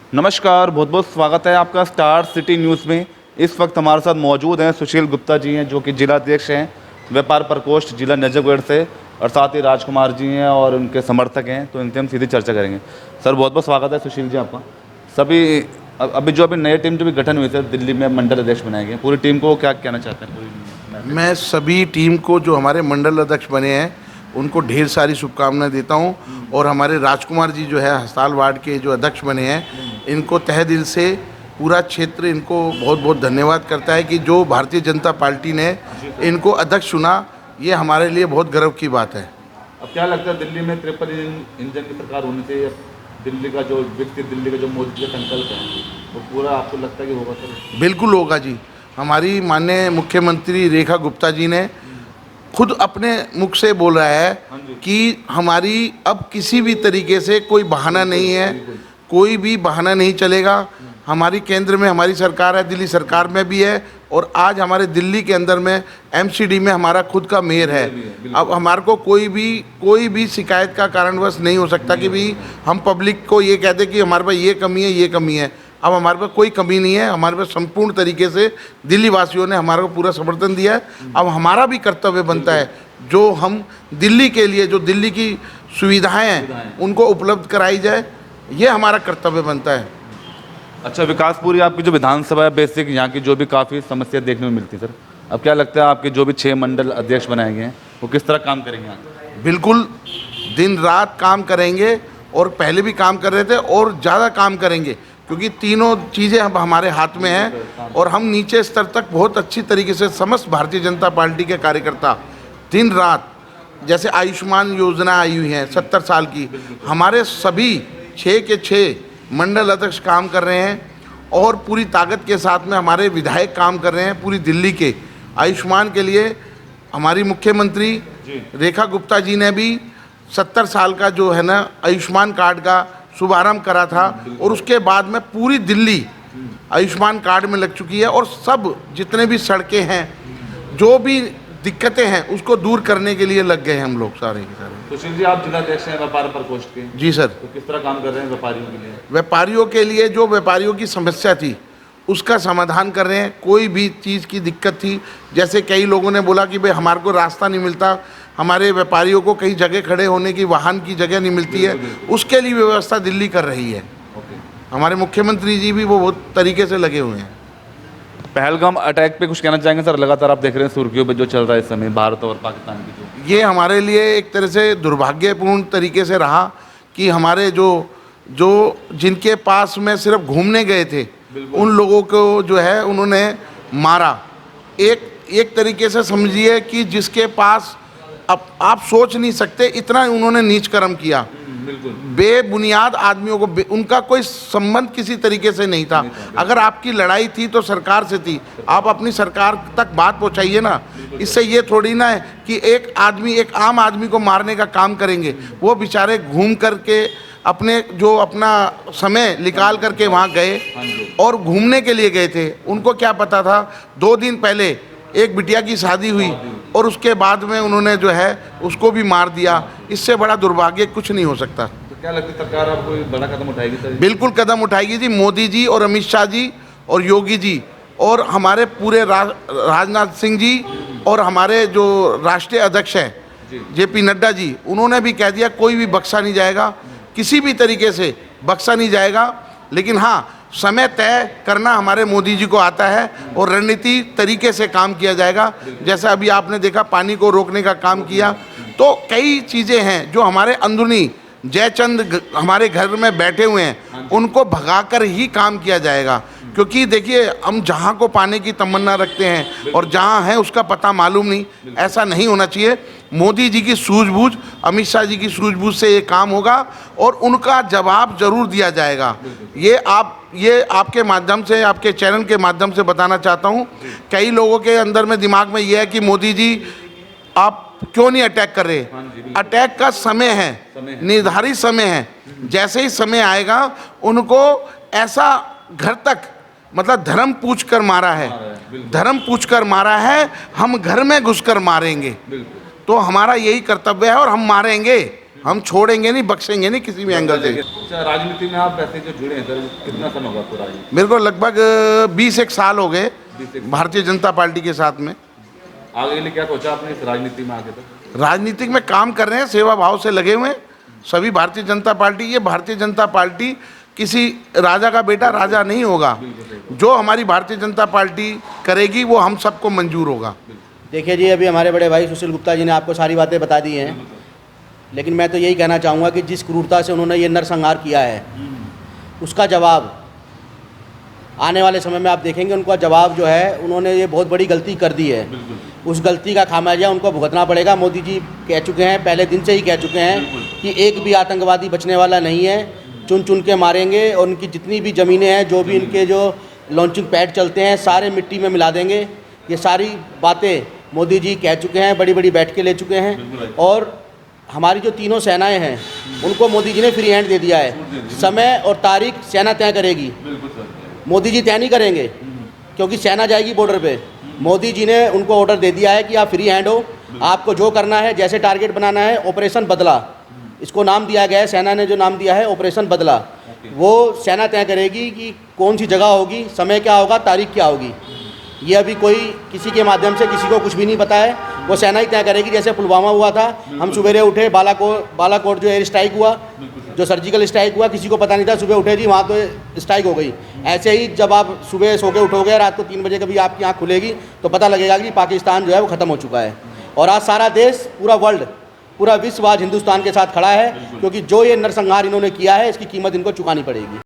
नमस्कार, बहुत बहुत स्वागत है आपका स्टार सिटी न्यूज़ में। इस वक्त हमारे साथ मौजूद हैं सुशील गुप्ता जी हैं, जो कि जिलाध्यक्ष हैं व्यापार प्रकोष्ठ जिला नजफगढ़ से, और साथ ही राजकुमार जी हैं और उनके समर्थक हैं। तो इनसे हम सीधी चर्चा करेंगे। सर, बहुत बहुत स्वागत है सुशील जी आपका। अभी नई टीम जो भी गठन हुई सर, दिल्ली में मंडल अध्यक्ष बनाए गए, पूरी टीम को क्या कहना चाहते हैं? मैं सभी टीम को जो हमारे मंडल अध्यक्ष बने हैं उनको ढेर सारी शुभकामनाएं देता हूं, और हमारे राजकुमार जी जो है हस्ताल वार्ड के जो अध्यक्ष बने हैं, इनको तहे दिल से पूरा क्षेत्र इनको बहुत बहुत धन्यवाद करता है कि जो भारतीय जनता पार्टी ने इनको अध्यक्ष चुना। ये हमारे लिए बहुत गर्व की बात है। अब क्या लगता है, दिल्ली में ट्रिपल इंजन की सरकार होनी चाहिए? दिल्ली का जो विकसित दिल्ली का जो मोदी का संकल्प है वो पूरा आपको लगता है कि होगा सर? बिल्कुल होगा जी। हमारी माननीय मुख्यमंत्री रेखा गुप्ता जी ने खुद अपने मुख से बोल रहा है कि हमारी अब किसी भी तरीके से कोई बहाना नहीं है, कोई भी बहाना नहीं चलेगा। हमारी केंद्र में हमारी सरकार है, दिल्ली सरकार में भी है, और आज हमारे दिल्ली के अंदर में एमसीडी में हमारा खुद का मेयर है। अब हमारे को कोई भी शिकायत का कारणवश नहीं हो सकता कि भाई हम पब्लिक को ये कहते कि हमारे पास ये कमी है, ये कमी है। अब हमारे पास कोई कमी नहीं है। हमारे पास संपूर्ण तरीके से दिल्ली वासियों ने हमारे को पूरा समर्थन दिया है। अब हमारा भी कर्तव्य बनता है जो हम दिल्ली के लिए जो दिल्ली की सुविधाएं हैं उनको उपलब्ध कराई जाए, ये हमारा कर्तव्य बनता है। अच्छा, विकासपुरी आपकी जो विधानसभा है, बेसिक यहाँ की जो भी काफ़ी समस्या देखने में मिलती है सर, अब क्या लगता है आपके जो भी 6 मंडल अध्यक्ष बनाए गए हैं वो किस तरह काम करेंगे यहाँ? बिल्कुल दिन रात काम करेंगे, और पहले भी काम कर रहे थे और ज़्यादा काम करेंगे, क्योंकि तीनों चीज़ें अब हमारे हाथ में हैं। और हम नीचे स्तर तक बहुत अच्छी तरीके से समस्त भारतीय जनता पार्टी के कार्यकर्ता दिन रात, जैसे आयुष्मान योजना आई हुई है 70 साल की, हमारे सभी 6 के 6 मंडल अध्यक्ष काम कर रहे हैं, और पूरी ताकत के साथ में हमारे विधायक काम कर रहे हैं पूरी दिल्ली के आयुष्मान के लिए। हमारी मुख्यमंत्री रेखा गुप्ता जी ने भी 70 साल का जो है ना आयुष्मान कार्ड का शुभारंभ करा था, और उसके बाद में पूरी दिल्ली आयुष्मान कार्ड में लग चुकी है। और सब जितने भी सड़कें हैं, जो भी दिक्कतें हैं, उसको दूर करने के लिए लग गए हैं हम लोग सारे के सारे। सुशील जी, आप जिलाध्यक्ष हैं व्यापार प्रकोष्ठ के। जी सर। तो किस तरह काम कर रहे हैं व्यापारियों के लिए? व्यापारियों के लिए जो व्यापारियों की समस्या थी उसका समाधान कर रहे हैं। कोई भी चीज़ की दिक्कत थी, जैसे कई लोगों ने बोला कि भाई हमारे को रास्ता नहीं मिलता, हमारे व्यापारियों को कई जगह खड़े होने की वाहन की जगह नहीं मिलती है, उसके लिए व्यवस्था दिल्ली कर रही है। हमारे मुख्यमंत्री जी भी वो बहुत तरीके से लगे हुए हैं। पहलगाम अटैक पे कुछ कहना चाहेंगे सर? लगातार आप देख रहे हैं सुर्खियों पे जो चल रहा है इस समय भारत और पाकिस्तान की जो, ये हमारे लिए एक तरह से दुर्भाग्यपूर्ण तरीके से रहा कि हमारे जो जिनके पास में सिर्फ घूमने गए थे उन लोगों को जो है उन्होंने मारा। एक तरीके से समझिए कि जिसके पास अब आप सोच नहीं सकते इतना उन्होंने नीच कर्म किया। बेबुनियाद आदमियों को उनका कोई संबंध किसी तरीके से नहीं था। अगर आपकी लड़ाई थी तो सरकार से थी, आप अपनी सरकार तक बात पहुंचाइए ना। इससे ये थोड़ी ना है कि एक आम आदमी को मारने का काम करेंगे। वो बेचारे घूम करके अपना समय निकाल करके वहाँ गए, और घूमने के लिए गए थे। उनको क्या पता था 2 दिन पहले एक बिटिया की शादी हुई, और उसके बाद में उन्होंने जो है उसको भी मार दिया। इससे बड़ा दुर्भाग्य कुछ नहीं हो सकता। तो क्या लगता है सरकार अब कोई बड़ा कदम उठाएगी सर? बिल्कुल कदम उठाएगी जी। मोदी जी और अमित शाह जी और योगी जी और हमारे पूरे राजनाथ सिंह जी और हमारे जो राष्ट्रीय अध्यक्ष हैं जेपी नड्डा जी, उन्होंने भी कह दिया कोई भी बख्शा नहीं जाएगा, किसी भी तरीके से बख्शा नहीं जाएगा। लेकिन हाँ, समय तय करना हमारे मोदी जी को आता है, और रणनीति तरीके से काम किया जाएगा। जैसा अभी आपने देखा पानी को रोकने का काम किया, तो कई चीज़ें हैं जो हमारे अंदरूनी जयचंद हमारे घर में बैठे हुए हैं उनको भगाकर ही काम किया जाएगा। क्योंकि देखिए, हम जहाँ को पाने की तमन्ना रखते हैं और जहाँ है उसका पता मालूम नहीं, ऐसा नहीं होना चाहिए। मोदी जी की सूझबूझ, अमित शाह जी की सूझबूझ से ये काम होगा, और उनका जवाब जरूर दिया जाएगा। ये आपके माध्यम से, आपके चैनल के माध्यम से बताना चाहता हूँ। कई लोगों के अंदर में दिमाग में ये है कि मोदी जी आप क्यों नहीं अटैक कर रहे? अटैक का समय है, निर्धारित समय है। जैसे ही समय आएगा उनको ऐसा घर तक, मतलब धर्म पूछकर मारा है, धर्म पूछकर मारा है, हम घर में घुसकर मारेंगे। तो हमारा यही कर्तव्य है, और हम मारेंगे। हम छोड़ेंगे नहीं, बख्शेंगे नहीं किसी भी एंगल से। अच्छा, राजनीति में आप वैसे जो जुड़े हैं सर, कितना समय होगा आपको राजनीति? मेरे को लगभग 20 साल हो गए 20 भारतीय जनता पार्टी के साथ में। आगे के लिए क्या सोचा आपने इस राजनीति में आगे तक? राजनीतिक में काम कर रहे हैं, सेवा भाव से लगे हुए हैं सभी भारतीय जनता पार्टी। ये भारतीय जनता पार्टी किसी राजा का बेटा राजा नहीं होगा। जो हमारी भारतीय जनता पार्टी करेगी वो हम सबको मंजूर होगा। देखिए जी, अभी हमारे बड़े भाई सुशील गुप्ता जी ने आपको सारी बातें बता दी हैं, लेकिन मैं तो यही कहना चाहूँगा कि जिस क्रूरता से उन्होंने ये नरसंहार किया है, उसका जवाब आने वाले समय में आप देखेंगे। उनका जवाब जो है, उन्होंने ये बहुत बड़ी गलती कर दी है, उस गलती का खामियाजा उनको भुगतना पड़ेगा। मोदी जी कह चुके हैं, पहले दिन से ही कह चुके हैं कि एक भी आतंकवादी बचने वाला नहीं है, चुन चुन के मारेंगे और उनकी जितनी भी ज़मीनें हैं, जो भी इनके जो लॉन्चिंग पैड चलते हैं, सारे मिट्टी में मिला देंगे। ये सारी बातें मोदी जी कह चुके हैं, बड़ी बड़ी बैठकें ले चुके हैं। और हमारी जो तीनों सेनाएं हैं, उनको मोदी जी ने फ्री हैंड दे दिया है। समय और तारीख सेना तय करेगी, मोदी जी तय नहीं करेंगे, क्योंकि सेना जाएगी बॉर्डर पे। मोदी जी ने उनको ऑर्डर दे दिया है कि आप फ्री हैंड हो, आपको जो करना है, जैसे टारगेट बनाना है, ऑपरेशन बदला, इसको नाम दिया गया है, सेना ने जो नाम दिया है ऑपरेशन बदला, वो सेना तय करेगी कि कौन सी जगह होगी, समय क्या होगा, तारीख क्या होगी। ये अभी कोई किसी के माध्यम से किसी को कुछ भी नहीं पता है, वो सेना ही तय करेगी। जैसे पुलवामा हुआ था, हम सवेरे उठे, बालाकोट जो एयर स्ट्राइक हुआ, जो सर्जिकल स्ट्राइक हुआ, किसी को पता नहीं था, सुबह उठे जी वहाँ तो स्ट्राइक हो गई। ऐसे ही जब आप सुबह सो के उठोगे, रात को 3 बजे कभी आपकी आँख खुलेगी तो पता लगेगा कि पाकिस्तान जो है वो ख़त्म हो चुका है। और आज सारा देश, पूरा वर्ल्ड, पूरा विश्व आज हिंदुस्तान के साथ खड़ा है, क्योंकि जो ये नरसंहार इन्होंने किया है, इसकी कीमत इनको चुकानी पड़ेगी।